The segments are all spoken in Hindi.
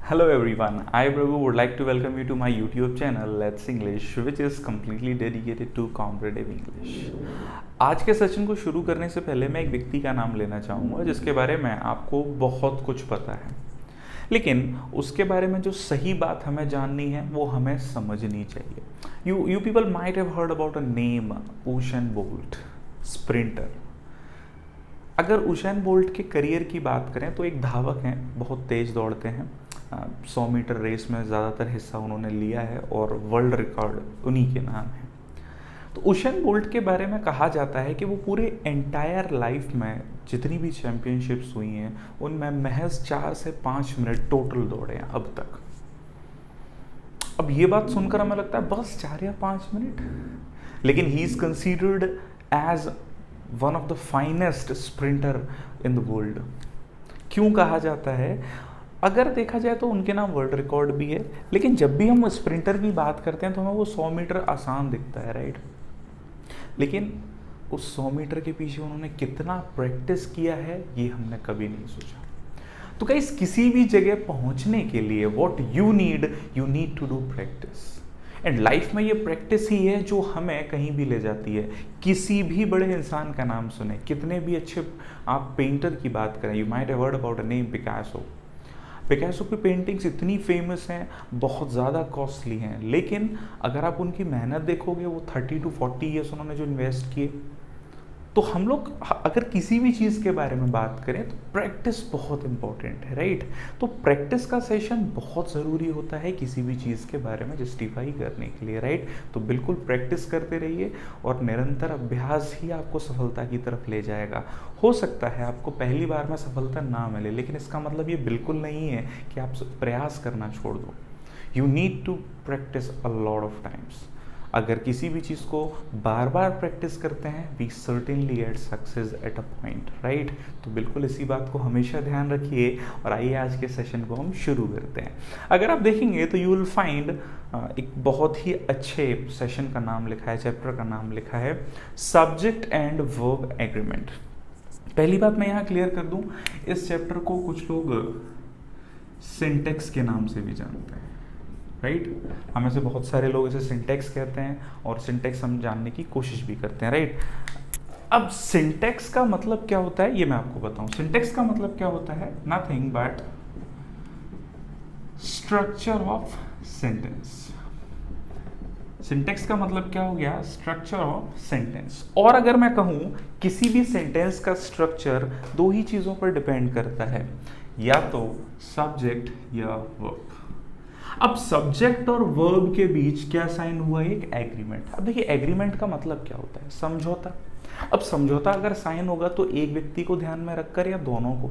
Hello everyone, I Prabhu would like to welcome you to my YouTube channel Let's English which is completely dedicated to competitive English. आज के सेशन को शुरू करने से पहले मैं एक व्यक्ति का नाम लेना चाहूँगा जिसके बारे में आपको बहुत कुछ पता है, लेकिन उसके बारे में जो सही बात हमें जाननी है वो हमें समझनी चाहिए. You people might have heard about a name, Usain bolt, sprinter. अगर उसेन बोल्ट के करियर की बात करें तो एक धावक हैं, बहुत तेज़ दौड़ते हैं. 100 मीटर रेस में ज़्यादातर हिस्सा उन्होंने लिया है और वर्ल्ड रिकॉर्ड उन्हीं के नाम है. तो उसेन बोल्ट के बारे में कहा जाता है कि वो पूरे एंटायर लाइफ में जितनी भी चैम्पियनशिप्स हुई हैं उनमें महज 4 से 5 मिनट टोटल दौड़े हैं अब तक. अब ये बात सुनकर हमें लगता है बस 4 या 5 मिनट, लेकिन he is considered as one of the finest sprinter in the world. क्यों कहा जाता है? अगर देखा जाए तो उनके नाम वर्ल्ड रिकॉर्ड भी है, लेकिन जब भी हम स्प्रिंटर की बात करते हैं तो हमें वो 100 मीटर आसान दिखता है, राइट. लेकिन उस 100 मीटर के पीछे उन्होंने कितना प्रैक्टिस किया है ये हमने कभी नहीं सोचा. तो गाइस, किसी भी जगह पहुंचने के लिए what you need to do practice. And life में ये प्रैक्टिस ही है जो हमें कहीं भी ले जाती है. किसी भी बड़े इंसान का नाम सुने, कितने भी अच्छे आप पेंटर की बात करें, you might have heard about a name Picasso. Picasso की पेंटिंग्स इतनी फेमस हैं, बहुत ज़्यादा कॉस्टली हैं, लेकिन अगर आप उनकी मेहनत देखोगे वो 30 to 40 ईयर्स उन्होंने जो इन्वेस्ट किए. तो हम लोग अगर किसी भी चीज़ के बारे में बात करें तो प्रैक्टिस बहुत इंपॉर्टेंट है, राइट. तो प्रैक्टिस का सेशन बहुत ज़रूरी होता है किसी भी चीज़ के बारे में जस्टिफाई करने के लिए, राइट. तो बिल्कुल प्रैक्टिस करते रहिए और निरंतर अभ्यास ही आपको सफलता की तरफ ले जाएगा. हो सकता है आपको पहली बार में सफलता ना मिले, लेकिन इसका मतलब ये बिल्कुल नहीं है कि आप प्रयास करना छोड़ दो. You need to practice a lot of times. अगर किसी भी चीज़ को बार बार प्रैक्टिस करते हैं we certainly get success at a point, right. तो बिल्कुल इसी बात को हमेशा ध्यान रखिए और आइए आज के सेशन को हम शुरू करते हैं. अगर आप देखेंगे तो यू विल फाइंड एक बहुत ही अच्छे सेशन का नाम लिखा है, चैप्टर का नाम लिखा है सब्जेक्ट एंड वर्ब एग्रीमेंट. पहली बात मैं यहाँ क्लियर कर दूँ, इस चैप्टर को कुछ लोग सिंटेक्स के नाम से भी जानते हैं, राइट. हमें से बहुत सारे लोग इसे सिंटेक्स कहते हैं और सिंटेक्स हम जानने की कोशिश भी करते हैं, राइट. अब सिंटेक्स का मतलब क्या होता है ये मैं आपको बताऊं. सिंटेक्स का मतलब क्या होता है? Nothing but structure of sentence. Syntax का मतलब क्या हो गया? Structure of sentence. और अगर मैं कहूं किसी भी सेंटेंस का स्ट्रक्चर 2 ही चीजों पर डिपेंड करता है, या तो सब्जेक्ट या वर्ब. अब सब्जेक्ट और वर्ब के बीच क्या साइन हुआ है? एक एग्रीमेंट. अब देखिए एग्रीमेंट का मतलब क्या होता है? समझौता. अब समझौता अगर साइन होगा तो एक व्यक्ति को ध्यान में रखकर या दोनों को?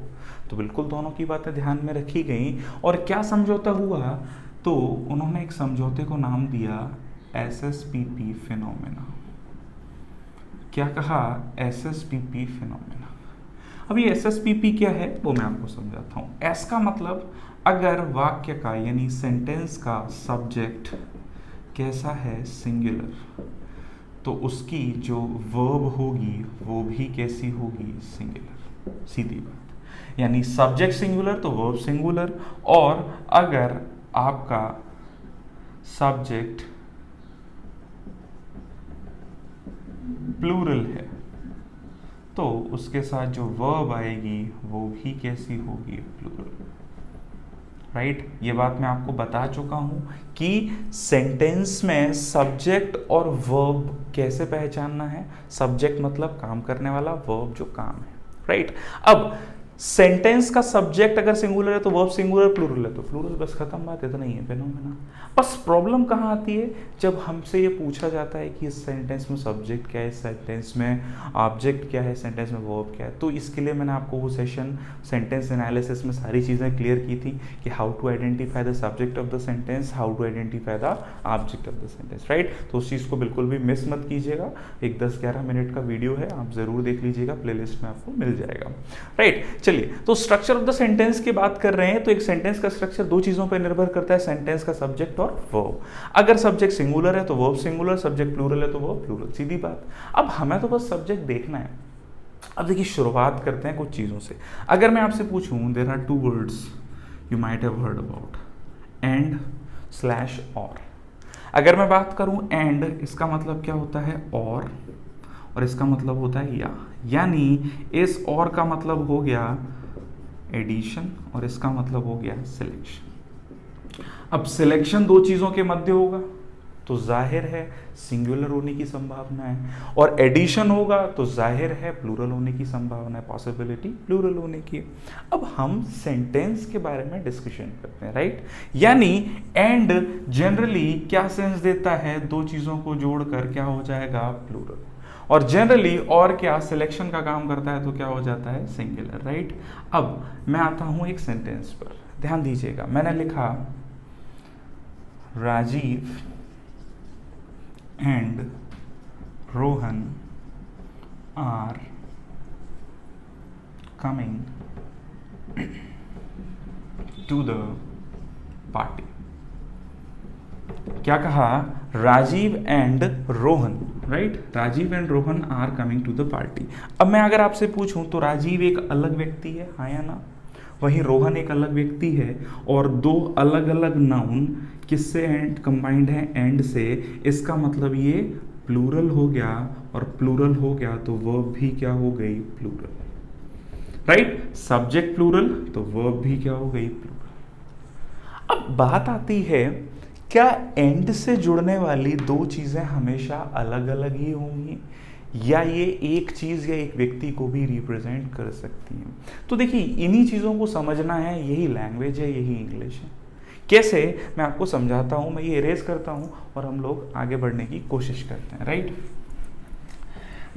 तो बिल्कुल दोनों की बातें ध्यान में रखी गई. और क्या समझौता हुआ? तो उन्होंने एक समझौते को नाम दिया SSPP फिनोमेना. क्या कहा? SSPP phenomena. अब ये SSPP क्या है वो मैं आपको समझाता हूँ. S का मतलब अगर वाक्य का यानी सेंटेंस का सब्जेक्ट कैसा है? सिंगुलर. तो उसकी जो वर्ब होगी वो भी कैसी होगी? सिंगुलर. सीधी बात. यानी सब्जेक्ट सिंगुलर तो वर्ब सिंगुलर. और अगर आपका सब्जेक्ट प्लूरल है तो उसके साथ जो वर्ब आएगी वो भी कैसी होगी? Plural, right. ये बात मैं आपको बता चुका हूं कि सेंटेंस में सब्जेक्ट और वर्ब कैसे पहचानना है. सब्जेक्ट मतलब काम करने वाला, वर्ब जो काम है, राइट. अब सेंटेंस का सब्जेक्ट अगर सिंगुलर है तो वर्ब सिंगुलर, प्लूरल है तो प्लूरल. बस खत्म बात, इतना ही है फिनोमेना. बस प्रॉब्लम कहाँ आती है? जब हमसे ये पूछा जाता है कि इस सेंटेंस में सब्जेक्ट क्या है, सेंटेंस में ऑब्जेक्ट क्या है, सेंटेंस में वर्ब क्या है. तो इसके लिए मैंने आपको वो सेशन सेंटेंस एनालिसिस में सारी चीज़ें क्लियर की थी कि how to identify the subject of the sentence, how to identify the object of the sentence, right. तो उस चीज़ को बिल्कुल भी मिस मत कीजिएगा. एक 10-11 मिनट का वीडियो है, आप ज़रूर देख लीजिएगा, प्लेलिस्ट में आपको मिल जाएगा, राइट. चलिए, तो स्ट्रक्चर ऑफ द सेंटेंस की बात कर रहे हैं. तो एक सेंटेंस का स्ट्रक्चर 2 चीजों पर निर्भर करता है, सेंटेंस का सब्जेक्ट और वर्ब. अगर सब्जेक्ट सिंगुलर है तो वर्ब सिंगुलर, सब्जेक्ट प्लूरल है तो वर्ब प्लूरल. सीधी बात. अब हमें तो बस सब्जेक्ट देखना है. अब देखिए शुरुआत करते हैं कुछ चीजों से. अगर मैं आपसे पूछूं there are 2 words you might have heard about, and slash or. अगर मैं बात करूं एंड, इसका मतलब क्या होता है और इसका मतलब होता है या, यानी इस और का मतलब हो गया एडिशन और इसका मतलब हो गया सिलेक्शन। अब सिलेक्शन दो चीजों के मध्य होगा तो जाहिर है सिंगुलर होने की संभावना है, और एडिशन होगा तो जाहिर है प्लूरल होने की संभावना है, पॉसिबिलिटी प्लूरल होने की। अब हम सेंटेंस के बारे में डिस्कशन करते हैं, राइट। यानी एंड जनरली क्या सेंस देता है, दो चीजों को जोड़कर क्या हो जाएगा प्लूरल, और जनरली और क्या सिलेक्शन का काम करता है तो क्या हो जाता है सिंगुलर, राइट। अब मैं आता हूं एक सेंटेंस पर, ध्यान दीजिएगा। मैंने लिखा Rajiv and Rohan are coming to the party। क्या कहा, Rajiv and Rohan, right. Rajiv and Rohan are coming to the party. अब मैं अगर आपसे पूछूं तो राजीव एक अलग व्यक्ति है, हाँ या ना, वहीं रोहन एक अलग व्यक्ति है, और दो अलग अलग नाउन किससे एंड कंबाइंड है, एंड से। इसका मतलब ये प्लूरल हो गया, और प्लूरल हो गया तो वर्ब भी क्या हो गई प्लूरल, राइट। सब्जेक्ट प्लूरल तो वर्ब भी क्या हो गई प्लूरल। अब बात आती है, क्या एंड से जुड़ने वाली दो चीजें हमेशा अलग अलग ही होंगी, या ये एक चीज या एक व्यक्ति को भी रिप्रेजेंट कर सकती हैं। तो देखिए इन्हीं चीजों को समझना है, यही लैंग्वेज है, यही इंग्लिश है। कैसे, मैं आपको समझाता हूं, मैं ये इरेज करता हूं और हम लोग आगे बढ़ने की कोशिश करते हैं, राइट।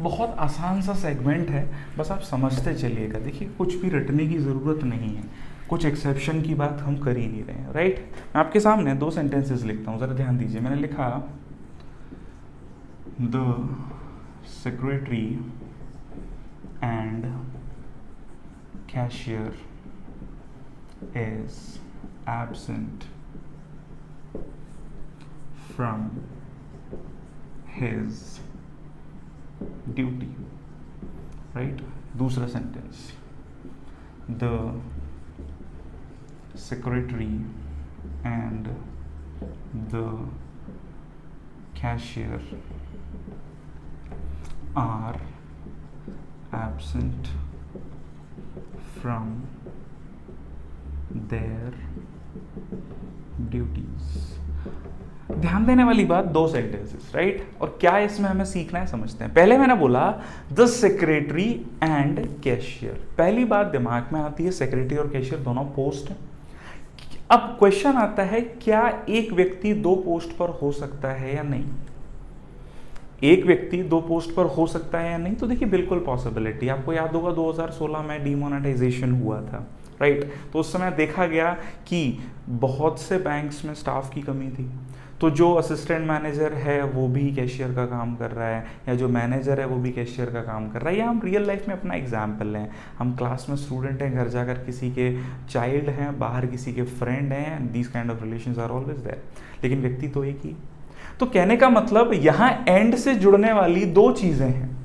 बहुत आसान सा सेगमेंट है, बस आप समझते चलिएगा। देखिए कुछ भी रटने की ज़रूरत नहीं है, कुछ एक्सेप्शन की बात हम कर ही नहीं रहे हैं, राइट। मैं आपके सामने दो सेंटेंसेस लिखता हूँ, ज़रा ध्यान दीजिए। मैंने लिखा the secretary and cashier is absent from his duty, right। दूसरा sentence, the secretary and the cashier are absent from their duties. ध्यान देने वाली बात, दो सेंटेंसेस, राइट। और क्या इसमें हमें सीखना है समझते हैं। पहले मैंने बोला द सेक्रेटरी एंड कैशियर। पहली बात दिमाग में आती है, सेक्रेटरी और कैशियर दोनों पोस्ट हैं। अब क्वेश्चन आता है, क्या एक व्यक्ति दो पोस्ट पर हो सकता है या नहीं। एक व्यक्ति दो पोस्ट पर हो सकता है या नहीं, तो देखिए बिल्कुल पॉसिबिलिटी। आपको याद होगा 2016 में डीमोनेटाइजेशन हुआ था, राइट। तो उस समय देखा गया कि बहुत से बैंक्स में स्टाफ की कमी थी, तो जो असिस्टेंट मैनेजर है वो भी कैशियर का काम कर रहा है, या जो मैनेजर है वो भी कैशियर का काम कर रहा है। या हम रियल लाइफ में अपना एग्जाम्पल लें, हम क्लास में स्टूडेंट हैं, घर जाकर किसी के चाइल्ड हैं, बाहर किसी के फ्रेंड हैं, these kind of relations are always there, लेकिन व्यक्ति तो एक ही। तो कहने का मतलब यहाँ एंड से जुड़ने वाली दो चीजें हैं,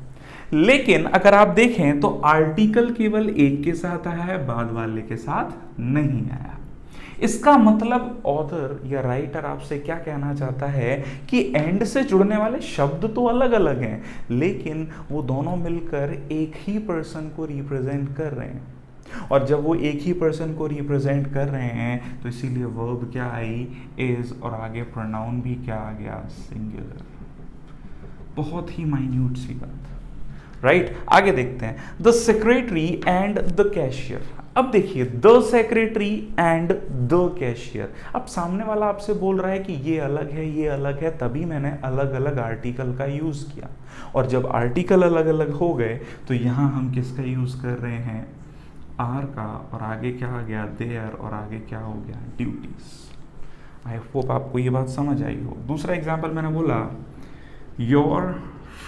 लेकिन अगर आप देखें तो आर्टिकल केवल एक के साथ आया है, बाद वाले के साथ नहीं आया। इसका मतलब ऑथर या राइटर आपसे क्या कहना चाहता है कि एंड से जुड़ने वाले शब्द तो अलग अलग हैं, लेकिन वो दोनों मिलकर एक ही पर्सन को रिप्रेजेंट कर रहे हैं। और जब वो एक ही पर्सन को रिप्रेजेंट कर रहे हैं तो इसीलिए वर्ब क्या आई, इज, और आगे प्रोनाउन भी क्या आ गया, सिंगुलर। बहुत ही माइन्यूट सी बात, राइट। आगे देखते हैं, the secretary and the cashier. अब देखिए the secretary and the cashier. अब सामने वाला आपसे बोल रहा है कि ये अलग है, ये अलग है, तभी मैंने अलग अलग आर्टिकल का यूज किया। और जब आर्टिकल अलग अलग हो गए तो यहां हम किसका यूज कर रहे हैं, आर का, और आगे क्या आ गया, देयर, और आगे क्या हो गया, ड्यूटीज। आई होप आपको ये बात समझ आई हो। दूसरा एग्जाम्पल मैंने बोला, your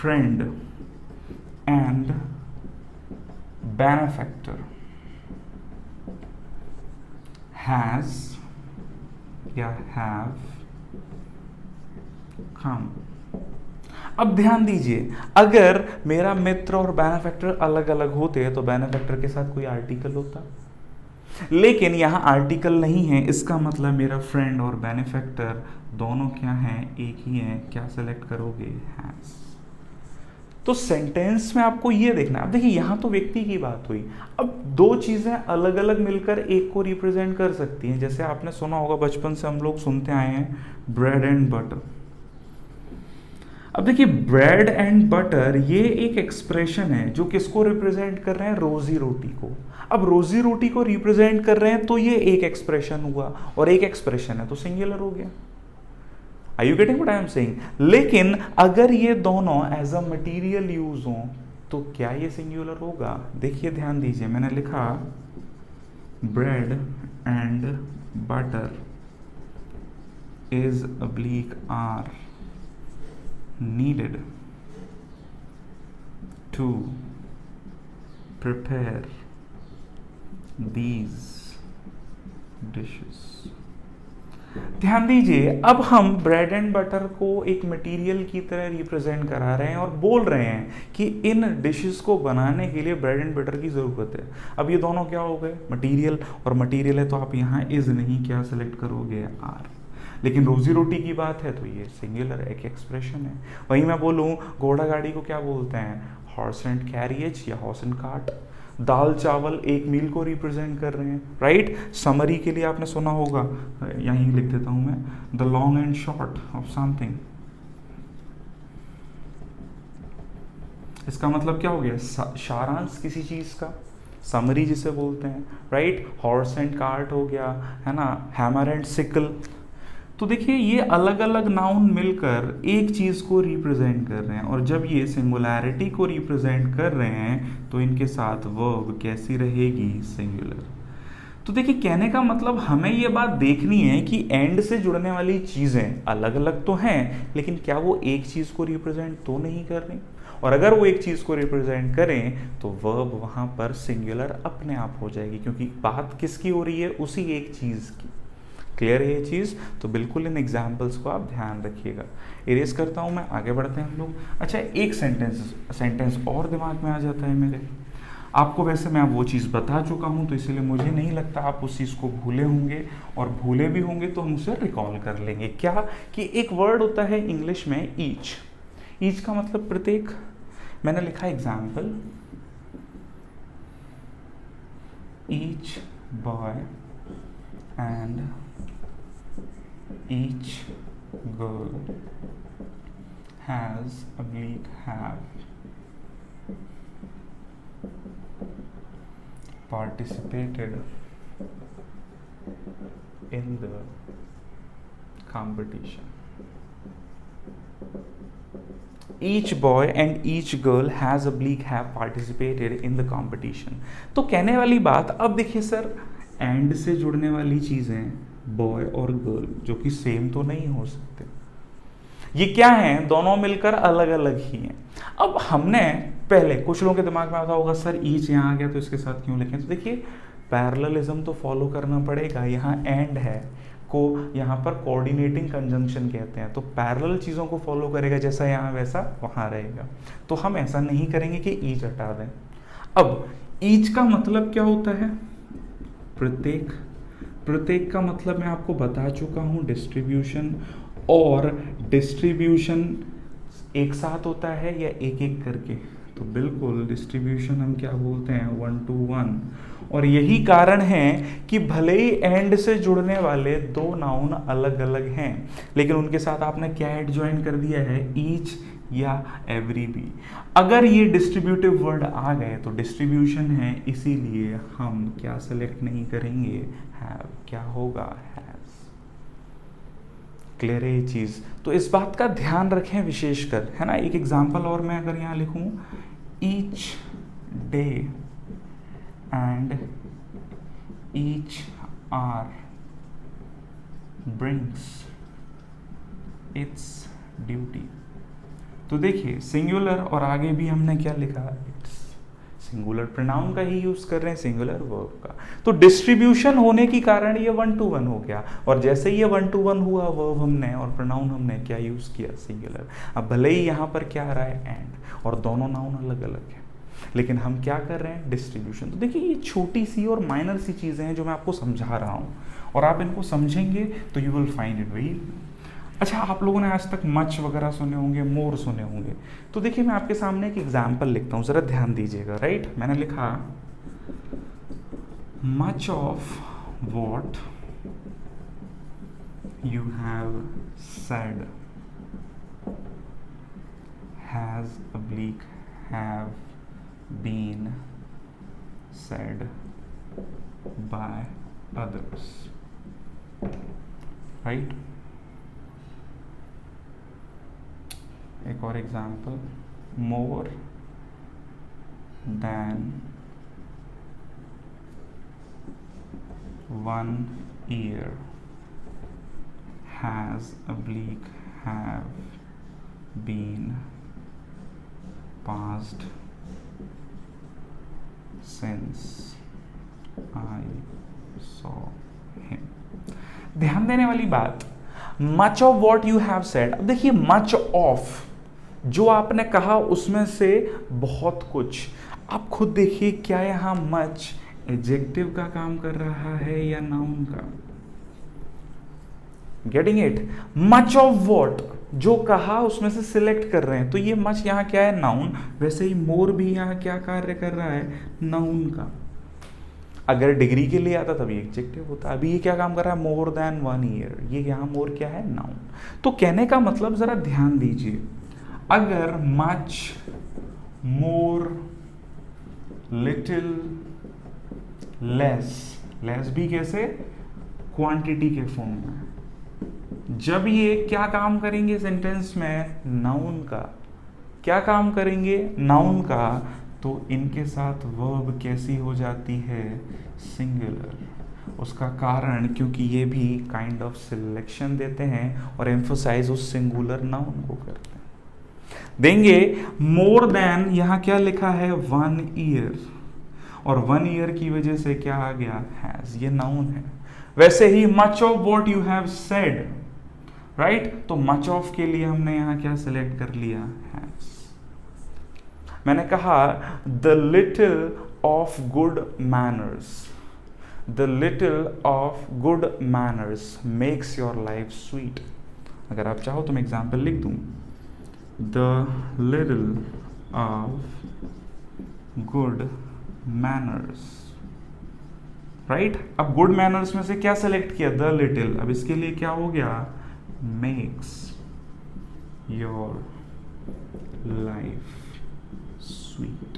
friend and benefactor has या have come। अब ध्यान दीजिए, अगर मेरा मित्र और बेनेफैक्टर अलग अलग होते तो बेनेफैक्टर के साथ कोई आर्टिकल होता, लेकिन यहाँ आर्टिकल नहीं है, इसका मतलब मेरा फ्रेंड और बेनिफैक्टर दोनों क्या हैं, एक ही हैं। क्या सेलेक्ट करोगे, हैज। तो सेंटेंस में आपको ये देखना है। अब देखिए यहाँ तो व्यक्ति की बात हुई, अब दो चीजें अलग अलग मिलकर एक को रिप्रेजेंट कर सकती हैं। जैसे आपने सुना होगा, बचपन से हम लोग सुनते आए हैं, ब्रेड एंड बटर। अब देखिए ब्रेड एंड बटर ये एक एक्सप्रेशन है जो किसको रिप्रेजेंट कर रहे हैं, रोजी रोटी को। अब रोजी रोटी को रिप्रेजेंट कर रहे हैं तो ये एक एक्सप्रेशन हुआ, और एक एक्सप्रेशन है तो सिंगुलर हो गया। Are you getting what I am saying? लेकिन अगर ये दोनों एज अ मटीरियल यूज हो तो क्या ये सिंगुलर होगा? देखिए ध्यान दीजिए, मैंने लिखा bread and butter is oblique are needed to prepare these dishes। ध्यान दीजिए, अब हम ब्रेड एंड बटर को एक मटेरियल की तरह रिप्रेजेंट करा रहे हैं और बोल रहे हैं कि इन डिशेस को बनाने के लिए ब्रेड एंड बटर की ज़रूरत है। अब ये दोनों क्या हो गए, मटेरियल, और मटेरियल है तो आप यहाँ इज नहीं, क्या सेलेक्ट करोगे, आर। लेकिन रोजी रोटी की बात है तो ये सिंगुलर एक एक्सप्रेशन है। वहीं मैं बोलूँ घोड़ा गाड़ी को क्या बोलते हैं, हॉर्स एंड कैरियज या हॉर्स एंड कार्ट। दाल चावल एक मील को रिप्रेजेंट कर रहे हैं, राइट। समरी के लिए आपने सुना होगा, यहीं लिख देता हूं मैं, the long and short of something. इसका मतलब क्या हो गया, सारांश किसी चीज का, समरी जिसे बोलते हैं, राइट। हॉर्स एंड कार्ट हो गया, है ना, हैमर एंड सिकल। तो देखिए ये अलग अलग नाउन मिलकर एक चीज़ को रिप्रेजेंट कर रहे हैं, और जब ये सिंगुलैरिटी को रिप्रेजेंट कर रहे हैं तो इनके साथ वर्ब कैसी रहेगी, सिंगुलर। तो देखिए कहने का मतलब हमें ये बात देखनी है कि एंड से जुड़ने वाली चीज़ें अलग अलग तो हैं, लेकिन क्या वो एक चीज़ को रिप्रेजेंट तो नहीं कर रही, और अगर वो एक चीज़ को रिप्रेजेंट करें तो वर्ब वहाँ पर सिंगुलर अपने आप हो जाएगी, क्योंकि बात किसकी हो रही है, उसी एक चीज़ की। क्लियर है ये चीज़? तो बिल्कुल इन एग्जाम्पल्स को आप ध्यान रखिएगा। इरेज करता हूँ मैं, आगे बढ़ते हैं हम लोग। अच्छा, एक सेंटेंस और दिमाग में आ जाता है मेरे। आपको वैसे मैं वो चीज़ बता चुका हूँ तो इसीलिए मुझे नहीं लगता आप उस चीज़ को भूले होंगे, और भूले भी होंगे तो हम उसे रिकॉल कर लेंगे। क्या कि एक वर्ड होता है इंग्लिश में ईच। ईच का मतलब प्रत्येक। मैंने लिखा example, each boy and each girl has oblique have participated in the competition। Each boy and each girl has oblique have participated in the competition। तो कहने वाली बात, अब देखिए सर, एंड से जुड़ने वाली चीज़ें बॉय और गर्ल जो कि सेम तो नहीं हो सकते, ये क्या हैं, दोनों मिलकर अलग अलग ही हैं। अब हमने पहले, कुछ लोगों के दिमाग में आता होगा सर ईच यहाँ आ गया तो इसके साथ क्यों लिखें, तो देखिए पैरेललिज्म तो फॉलो करना पड़ेगा। यहाँ एंड है को यहाँ पर कोऑर्डिनेटिंग कंजंक्शन कहते हैं, तो पैरेलल चीज़ों को फॉलो करेगा, जैसा यहाँ वैसा वहाँ रहेगा। तो हम ऐसा नहीं करेंगे कि ईच हटा दें। अब ईच का मतलब क्या होता है, प्रत्येक। प्रत्येक का मतलब मैं आपको बता चुका हूँ, डिस्ट्रीब्यूशन। और डिस्ट्रीब्यूशन एक साथ होता है या एक एक करके, तो बिल्कुल डिस्ट्रीब्यूशन हम क्या बोलते हैं, 1 to 1। और यही कारण है कि भले ही एंड से जुड़ने वाले दो नाउन अलग अलग हैं, लेकिन उनके साथ आपने क्या एड ज्वाइन कर दिया है, ईच या एवरी भी। अगर ये डिस्ट्रीब्यूटिव वर्ड आ गए तो डिस्ट्रीब्यूशन है, इसीलिए हम क्या सेलेक्ट नहीं करेंगे, हैव। क्या होगा, हैज। क्लियर है ये चीज? तो इस बात का ध्यान रखें विशेषकर, है ना। एक एग्जांपल और मैं अगर यहाँ लिखूं, each day and each hour brings its duty. तो देखिए सिंगुलर, और आगे भी हमने क्या लिखा, इट्स। सिंगुलर प्रोनाउन का ही यूज कर रहे हैं, सिंगुलर वर्ब का। तो डिस्ट्रीब्यूशन होने के कारण ये 1 to 1 हो गया, और जैसे ही ये 1 to 1 हुआ, वर्ब हमने और प्रोनाउन हमने क्या यूज किया, सिंगुलर। अब भले ही यहाँ पर क्या आ रहा है, एंड, और दोनों नाउन अलग अलग है। लेकिन हम क्या कर रहे हैं, डिस्ट्रीब्यूशन। तो देखिए ये छोटी सी और माइनर सी चीज़ें हैं जो मैं आपको समझा रहा हूँ, और आप इनको समझेंगे तो you will find it very. अच्छा, आप लोगों ने आज तक मच वगैरह सुने होंगे, मोर सुने होंगे। तो देखिए मैं आपके सामने एक एग्जाम्पल लिखता हूँ, ज़रा ध्यान दीजिएगा। राइट, मैंने लिखा much of what you have said has oblique have been said by others. Right? एक और example, more than one year has oblique have been passed since I saw him. ध्यान देने वाली बात, much of what you have said। अब देखिए much of जो आपने कहा उसमें से बहुत कुछ, आप खुद देखिए क्या यहाँ much एडजेक्टिव का काम कर रहा है या नाउन का। Getting it, much of what जो कहा उसमें से सिलेक्ट कर रहे हैं, तो ये मच यहाँ क्या है, नाउन। वैसे ही मोर भी यहाँ क्या कार्य कर रहा है, नाउन का। अगर डिग्री के लिए आता तभी एडजेक्टिव होता, अभी ये क्या काम कर रहा है, मोर देन 1 ईयर, ये यहाँ मोर क्या है, नाउन। तो कहने का मतलब जरा ध्यान दीजिए, अगर मच, मोर, लिटिल, लेस, लेस भी कैसे, क्वांटिटी के फॉर्म में, जब ये क्या काम करेंगे सेंटेंस में, नाउन का, क्या काम करेंगे, नाउन का, तो इनके साथ वर्ब कैसी हो जाती है, सिंगुलर। उसका कारण क्योंकि ये भी काइंड ऑफ सिलेक्शन देते हैं और एम्फोसाइज उस सिंगुलर नाउन को करते हैं। देंगे मोर देन, यहाँ क्या लिखा है, 1 ईयर, और 1 ईयर की वजह से क्या आ गया, हैज, ये नाउन है। वैसे ही much of what you have said, right, तो मच ऑफ के लिए हमने यहां क्या सिलेक्ट कर लिया, हैज। मैंने कहा the little of good manners, the little of good manners makes your life sweet. अगर आप चाहो तो मैं एग्जाम्पल लिख दूं, the little of good manners, right. अब गुड मैनर्स में से क्या सेलेक्ट किया, द लिटिल, अब इसके लिए क्या हो गया, makes your life sweet।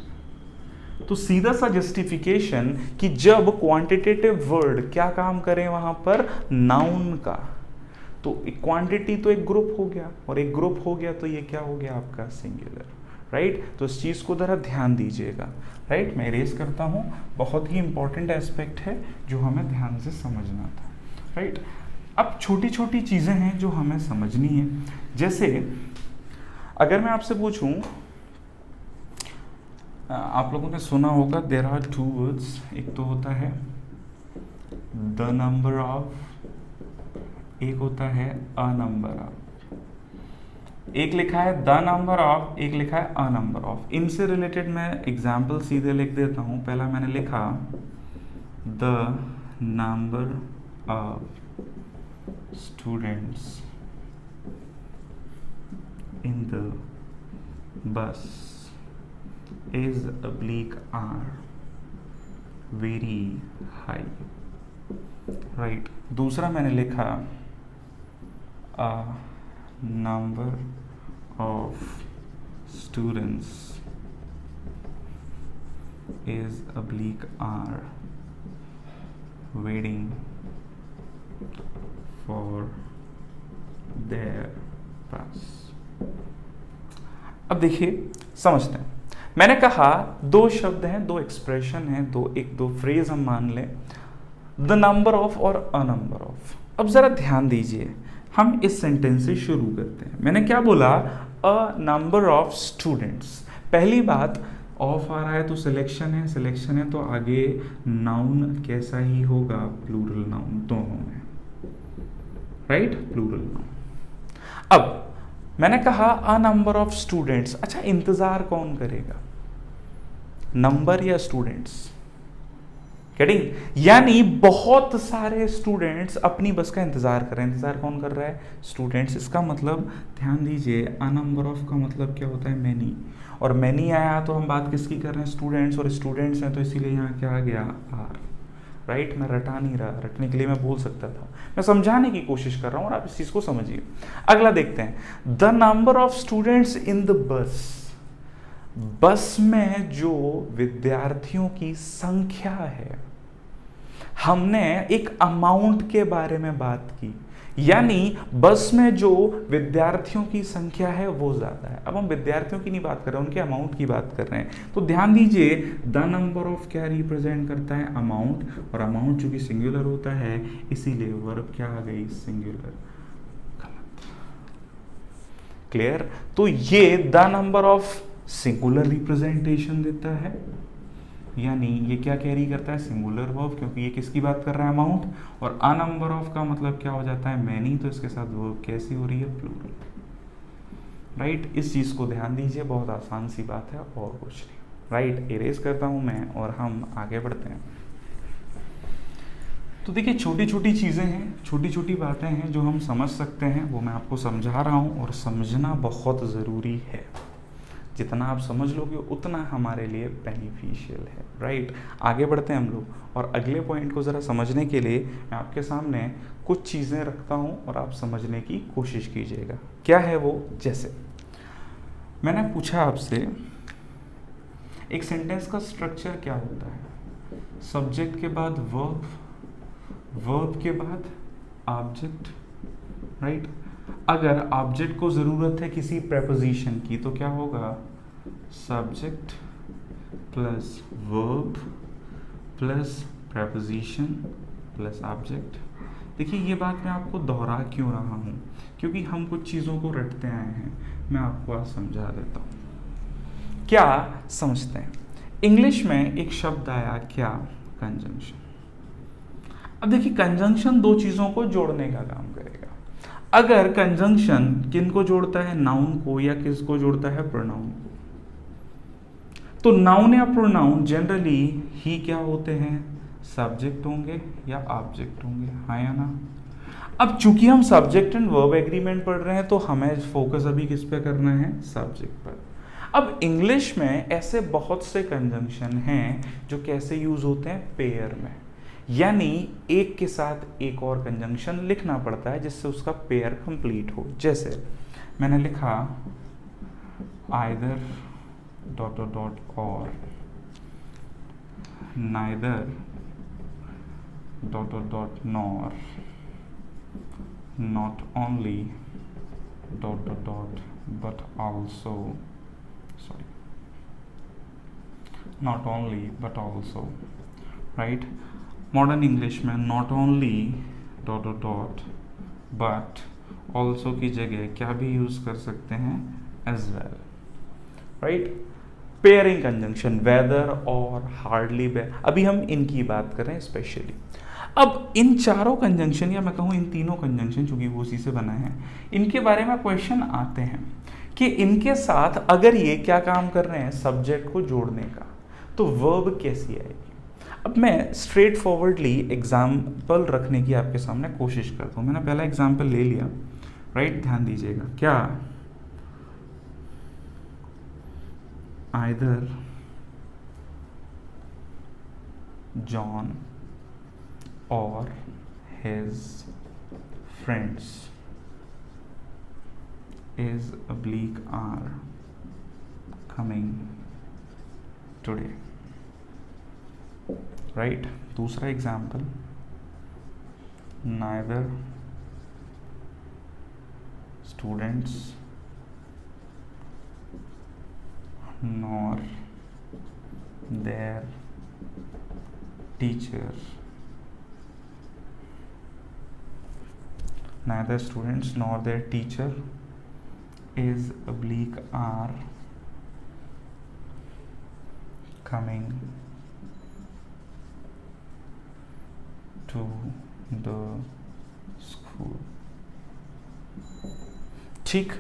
तो सीधा सा जस्टिफिकेशन कि जब क्वांटिटेटिव वर्ड क्या काम करें वहां पर, नाउन का, तो एक क्वांटिटी तो एक ग्रुप हो गया, और एक ग्रुप हो गया तो ये क्या हो गया आपका, सिंगुलर। राइट, तो इस चीज को जरा ध्यान दीजिएगा। राइट, मैं इरेज करता हूं, बहुत ही इंपॉर्टेंट एस्पेक्ट है जो हमें ध्यान से समझना था। राइट, अब छोटी छोटी चीज़ें हैं जो हमें समझनी है। जैसे अगर मैं आपसे पूछूं, आप लोगों ने सुना होगा देयर आर 2 वर्ड्स, एक तो होता है द नंबर ऑफ, एक होता है अ नंबर ऑफ। एक लिखा है द नंबर ऑफ, एक लिखा है अ नंबर ऑफ। इनसे रिलेटेड मैं एग्जाम्पल सीधे लिख देता हूं। पहला मैंने लिखा the number of students in the bus is oblique are very high, right। दूसरा मैंने लिखा a number of students is oblique are waiting for their bus। अब देखिए समझते हैं, मैंने कहा 2 शब्द हैं, 2 एक्सप्रेशन हैं, दो फ्रेज हम मान लें, द नंबर ऑफ और अ नंबर ऑफ। अब जरा ध्यान दीजिए, हम इस सेंटेंस से शुरू करते हैं। मैंने क्या बोला, अ नंबर ऑफ स्टूडेंट्स। पहली बात, ऑफ आ रहा है तो सिलेक्शन है, सिलेक्शन है तो आगे नाउन कैसा ही होगा, प्लूरल नाउन दोनों में, राइट, प्लूरल नाउन। अब मैंने कहा अ नंबर ऑफ स्टूडेंट्स। अच्छा, इंतजार कौन करेगा, नंबर या स्टूडेंट्स? गेटिंग? यानी बहुत सारे स्टूडेंट्स अपनी बस का इंतजार कर रहे हैं। इंतजार कौन कर रहा है? स्टूडेंट्स। इसका मतलब ध्यान दीजिए, अ नंबर ऑफ का मतलब क्या होता है? मैनी। और मैनी आया तो हम बात किसकी कर रहे हैं? स्टूडेंट्स। और स्टूडेंट्स हैं तो इसीलिए यहाँ क्या आ गया? आर। राइट? मैं रटा नहीं रहा, रटने के लिए मैं बोल सकता था, मैं समझाने की कोशिश कर रहा हूँ और आप इस चीज को समझिए। अगला देखते हैं, the number of students in the bus. बस में जो विद्यार्थियों की संख्या है, हमने एक अमाउंट के बारे में बात की, यानी बस में जो विद्यार्थियों की संख्या है वो ज्यादा है। अब हम विद्यार्थियों की नहीं बात कर रहे हैं, उनके अमाउंट की बात कर रहे हैं। तो ध्यान दीजिए, द नंबर ऑफ क्या रिप्रेजेंट करता है? अमाउंट। और अमाउंट चूंकि सिंगुलर होता है इसीलिए वर्ब क्या आ गई? सिंगुलर। क्लियर? तो ये the number of singular representation देता है, यानी ये क्या कैरी करता है? सिंगुलर वर्ब, क्योंकि ये किसकी बात कर रहा है? अमाउंट। और अ नंबर ऑफ का मतलब क्या हो जाता है? मैनी। तो इसके साथ वर्ब कैसी हो रही है? प्लूरल। राइट? इस चीज को ध्यान दीजिए, बहुत आसान सी बात है और कुछ नहीं। राइट? इरेज करता हूं मैं और हम आगे बढ़ते हैं। तो देखिए, छोटी छोटी चीजें हैं, छोटी छोटी बातें हैं जो हम समझ सकते हैं, वो मैं आपको समझा रहा हूं। और समझना बहुत जरूरी है, जितना आप समझ लोगे उतना हमारे लिए बेनिफिशियल है। राइट? आगे बढ़ते हैं हम लोग, और अगले पॉइंट को ज़रा समझने के लिए मैं आपके सामने कुछ चीज़ें रखता हूँ और आप समझने की कोशिश कीजिएगा। क्या है वो? जैसे मैंने पूछा आपसे, एक सेंटेंस का स्ट्रक्चर क्या होता है? सब्जेक्ट के बाद वर्ब, वर्ब के बाद ऑब्जेक्ट। राइट? अगर ऑब्जेक्ट को जरूरत है किसी प्रेपोजिशन की तो क्या होगा? Subject plus verb plus preposition plus object. देखिए, ये बात मैं आपको दोहरा क्यों रहा हूं? क्योंकि हम कुछ चीजों को रटते आए हैं। मैं आपको आज समझा देता हूं। क्या समझते हैं? इंग्लिश में एक शब्द आया, क्या? कंजंक्शन। अब देखिए, कंजंक्शन दो चीजों को जोड़ने का काम करेगा। अगर कंजंक्शन किनको जोड़ता है? नाउन को, या किसको जोड़ता है? प्रोनाउन को। तो नाउन या प्रोनाउन जनरली ही क्या होते हैं? सब्जेक्ट होंगे या ऑब्जेक्ट होंगे, हाँ या ना? अब चूंकि हम सब्जेक्ट एंड वर्ब एग्रीमेंट पढ़ रहे हैं तो हमें फोकस अभी किस पे करना है? सब्जेक्ट पर। अब इंग्लिश में ऐसे बहुत से कंजंक्शन हैं जो कैसे यूज होते हैं? पेयर में, यानी एक के साथ एक और कंजंक्शन लिखना पड़ता है जिससे उसका पेयर कंप्लीट हो। जैसे मैंने लिखा आइदर डॉट डॉट डॉट और, neither dot dot dot nor, not only dot dot dot but also, sorry, not only but also. Right? Modern English में not only dot dot dot but also की जगह क्या भी यूज कर सकते हैं? As well. Right? Pairing conjunction, whether और हार्डली, अभी हम इनकी बात कर रहे हैं स्पेशली। अब इन चारों कंजंक्शन, या मैं कहूँ इन तीनों कंजंक्शन, चूंकि वो उसी से बना है, इनके बारे में क्वेश्चन आते हैं कि इनके साथ अगर ये क्या काम कर रहे हैं? सब्जेक्ट को जोड़ने का, तो वर्ब कैसी आएगी? अब मैं स्ट्रेट फॉरवर्डली एग्जाम्पल रखने की आपके सामने कोशिश करता हूँ। मैंने पहला एग्जाम्पल ले लिया। राइट? ध्यान दीजिएगा, क्या? आइदर जॉन और his friends is a bleak hour coming today. Right? दूसरा example, neither students nor their teacher, neither students nor their teacher is a bleak hour coming to the school. ठीक,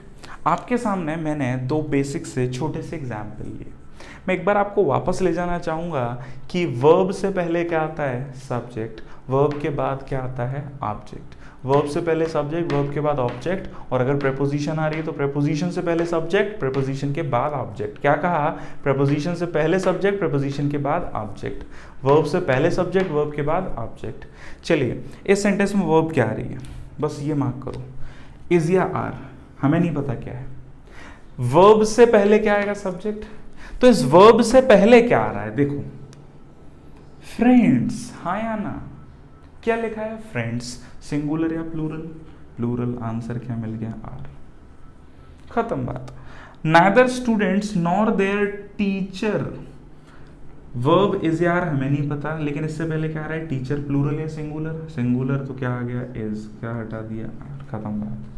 आपके सामने मैंने दो बेसिक से छोटे से एग्जाम्पल लिए। मैं एक बार आपको वापस ले जाना चाहूँगा कि वर्ब से पहले क्या आता है, सब्जेक्ट, वर्ब के बाद क्या आता है, ऑब्जेक्ट, वर्ब से पहले सब्जेक्ट, वर्ब के बाद ऑब्जेक्ट, और अगर प्रेपोजिशन आ रही है तो प्रेपोजिशन से पहले सब्जेक्ट, प्रेपोजिशन के बाद ऑब्जेक्ट। क्या कहा, प्रेपोजिशन से पहले सब्जेक्ट, प्रेपोजिशन के बाद ऑब्जेक्ट, वर्ब से पहले सब्जेक्ट, वर्ब के बाद ऑब्जेक्ट। चलिए इस सेंटेंस में वर्ब क्या आ रही है, बस ये मार्क करो, इज या आर, हमें नहीं पता क्या है। वर्ब से पहले क्या आएगा, सब्जेक्ट, तो इस वर्ब से पहले क्या आ रहा है, देखो फ्रेंड्स, हाँ या ना, क्या लिखा है, फ्रेंड्स, सिंगुलर या प्लूरल, प्लूरल, आंसर क्या मिल गया, आर, खत्म बात। Neither students nor there teacher, verb is यार हमें नहीं पता, लेकिन इससे पहले क्या आ रहा है, टीचर, प्लूरल या सिंगुलर, सिंगुलर तो क्या आ गया, इज, क्या हटा दिया, आर, खत्म बात।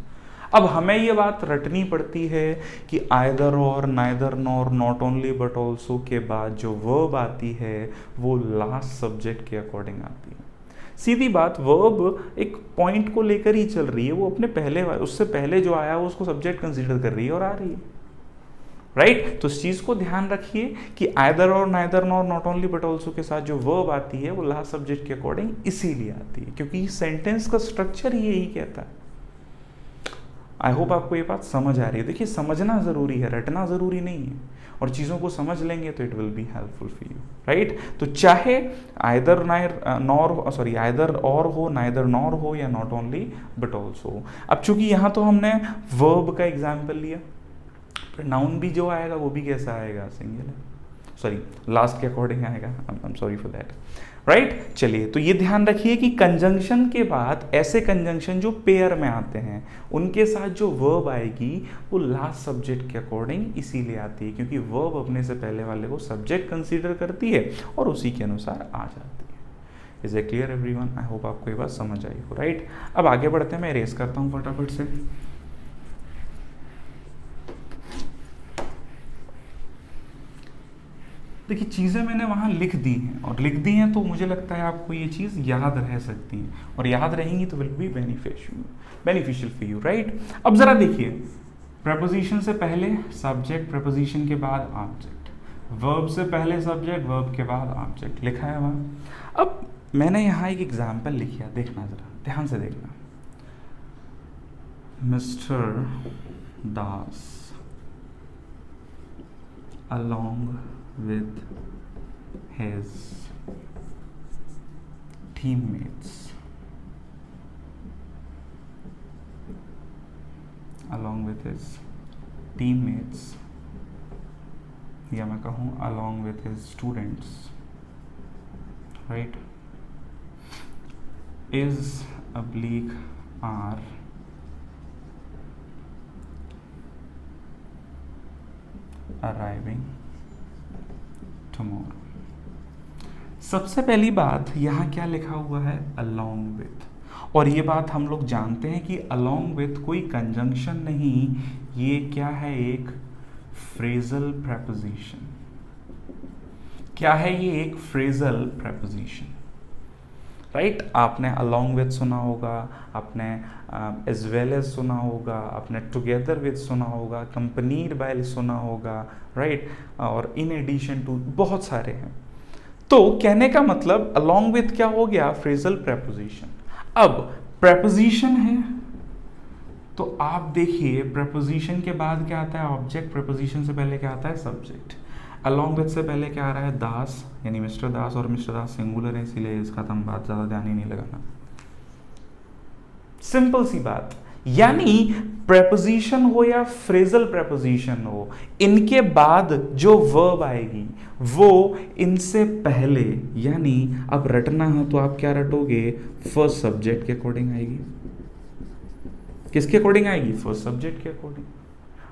अब हमें ये बात रटनी पड़ती है कि आइदर और, neither nor, not only but also के बाद जो वर्ब आती है वो लास्ट सब्जेक्ट के अकॉर्डिंग आती है। सीधी बात, वर्ब एक पॉइंट को लेकर ही चल रही है, वो अपने पहले, उससे पहले जो आया वो उसको सब्जेक्ट कंसीडर कर रही है और आ रही है, राइट। तो इस चीज को ध्यान रखिए कि आइदर और, neither nor, not only but also के साथ जो वर्ब आती है वो लास्ट सब्जेक्ट के अकॉर्डिंग इसीलिए आती है क्योंकि सेंटेंस का स्ट्रक्चर ही यही कहता है। आई होप आपको ये बात समझ आ रही है। देखिए समझना जरूरी है, रटना जरूरी नहीं है, और चीज़ों को समझ लेंगे तो it will be helpful for you, right. तो चाहे आइदर नॉर, सॉरी आइदर और हो, नाइदर नॉर हो, या नॉट ओनली बट ऑल्सो। अब चूंकि यहाँ तो हमने वर्ब का एग्जाम्पल लिया, फिर नाउन भी जो आएगा वो भी कैसा आएगा, सिंगुलर, सॉरी लास्ट के अकॉर्डिंग आएगा, I am sorry for that, right. चलिए तो ये ध्यान रखिए कि कंजंक्शन के बाद ऐसे कंजंक्शन जो पेयर में आते हैं उनके साथ जो वर्ब आएगी वो लास्ट सब्जेक्ट के अकॉर्डिंग इसीलिए आती है क्योंकि वर्ब अपने से पहले वाले को सब्जेक्ट कंसीडर करती है और उसी के अनुसार आ जाती है। Is a clear everyone? I hope आपको ये बात समझ आई हो, राइट। अब आगे बढ़ते हैं, मैं इरेज करता हूँ फटाफट से। देखिए चीज़ें मैंने वहाँ लिख दी हैं और लिख दी हैं तो मुझे लगता है आपको ये चीज़ याद रह सकती हैं और याद रहेंगी तो will be beneficial for you, right. अब ज़रा देखिए, प्रपोजिशन से पहले सब्जेक्ट, प्रपोजिशन के बाद ऑब्जेक्ट, वर्ब से पहले सब्जेक्ट, वर्ब के बाद ऑब्जेक्ट लिखा है वहाँ। अब मैंने यहाँ एक एग्जाम्पल लिखा, देखना ज़रा ध्यान से देखना। Mister Das along with his teammates, या मैं कहूँ along with his students, right, is oblique are arriving tomorrow। सबसे पहली बात यहाँ क्या लिखा हुआ है, along with, और ये बात हम लोग जानते हैं कि along with कोई कंजंक्शन नहीं, ये क्या है, एक फ्रेजल प्रेपोजिशन। क्या है ये, एक फ्रेजल प्रेपोजिशन, राइट। आपने along with सुना होगा, आपने as well as सुना होगा, आपने together with सुना होगा, accompanied by सुना होगा, राइट, और in addition to बहुत सारे हैं। तो कहने का मतलब along with क्या हो गया, फ्रेजल प्रेपोजिशन। अब प्रेपोजिशन है तो आप देखिए प्रेपोजिशन के बाद क्या आता है, ऑब्जेक्ट, प्रेपोजिशन से पहले क्या आता है, सब्जेक्ट, अलॉन्ग विथ से पहले क्या आ रहा है, दास, यानी मिस्टर दास, और मिस्टर दास सिंगुलर है इसीलिए इसका खत्म, बात ज़्यादा ध्यान ही नहीं लगाना, सिंपल सी बात। यानी प्रेपोजिशन हो या फ्रेजल प्रेपोजिशन हो, इनके बाद जो वर्ब आएगी वो इनसे पहले, यानी अब रटना है तो आप क्या रटोगे, फर्स्ट सब्जेक्ट के अकॉर्डिंग आएगी। किसके अकॉर्डिंग आएगी, फर्स्ट सब्जेक्ट के अकॉर्डिंग,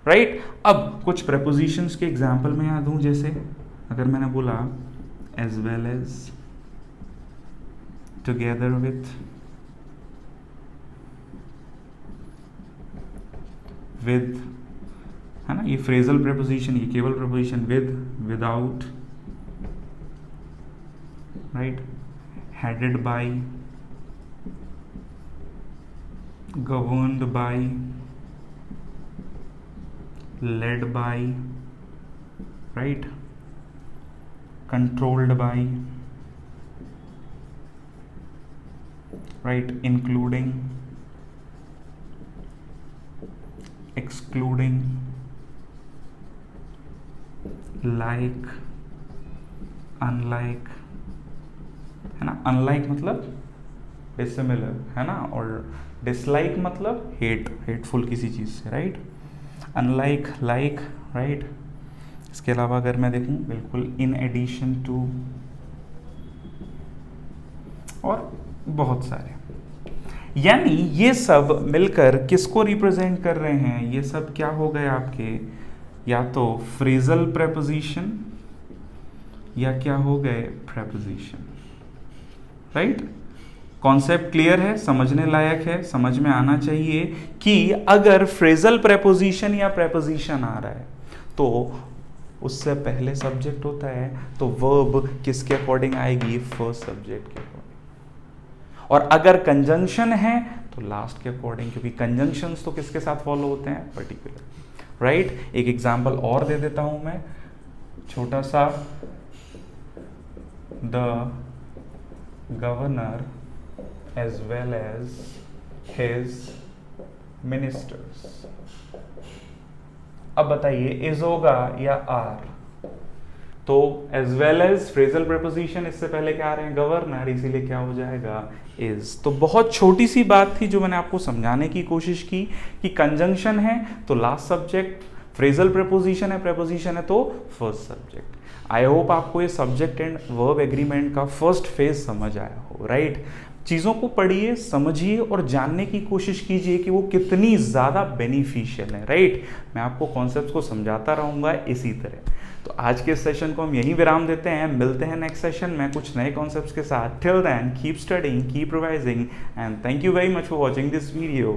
राइट। अब कुछ प्रेपोजिशंस के एग्जाम्पल में याद दूं, जैसे अगर मैंने बोला as well as, together with, with, है ना, ये फ्रेजल प्रेपोजिशन, ये केवल preposition, with, without, right, headed by, governed by, led by, right, controlled by, right, including, excluding, like, unlike, है ना, unlike मतलब dissimilar, है ना, और dislike मतलब hateful किसी चीज़ से, राइट, unlike, like, राइट। इसके अलावा अगर मैं देखूं, बिल्कुल in addition to, और बहुत सारे, यानी ये सब मिलकर किसको रिप्रेजेंट कर रहे हैं, ये सब क्या हो गए आपके, या तो फ्रेजल प्रेपोजिशन या क्या हो गए प्रेपोजिशन, राइट। कॉन्सेप्ट क्लियर है, समझने लायक है, समझ में आना चाहिए कि अगर फ्रेजल प्रेपोजिशन या प्रेपोजिशन आ रहा है तो उससे पहले सब्जेक्ट होता है, तो वर्ब किसके अकॉर्डिंग आएगी, फर्स्ट सब्जेक्ट के अकॉर्डिंग। और अगर कंजंक्शन है तो लास्ट के अकॉर्डिंग, क्योंकि कंजंक्शंस तो किसके साथ फॉलो होते हैं, पर्टिकुलर, राइट। एक एग्जांपल और दे देता हूं मैं, छोटा सा, the governor as well as his ministers। अब बताइए इज होगा या आर, तो as well as phrasal preposition, इससे पहले क्या आ रहे हैं, गवर्नर, इसीलिए क्या हो जाएगा, इज। तो बहुत छोटी सी बात थी जो मैंने आपको समझाने की कोशिश की कि कंजंक्शन है तो लास्ट सब्जेक्ट, फ्रेजल प्रेपोजिशन है तो फर्स्ट सब्जेक्ट। आई होप आपको ये सब्जेक्ट एंड वर्ब एग्रीमेंट का फर्स्ट फेज समझ आया हो, राइट। चीज़ों को पढ़िए, समझिए और जानने की कोशिश कीजिए कि वो कितनी ज़्यादा बेनिफिशियल है, राइट। मैं आपको कॉन्सेप्ट्स को समझाता रहूँगा इसी तरह। तो आज के सेशन को हम यहीं विराम देते हैं, मिलते हैं नेक्स्ट सेशन में कुछ नए कॉन्सेप्ट्स के साथ। Till then keep studying, keep revising and thank you very much for watching this video.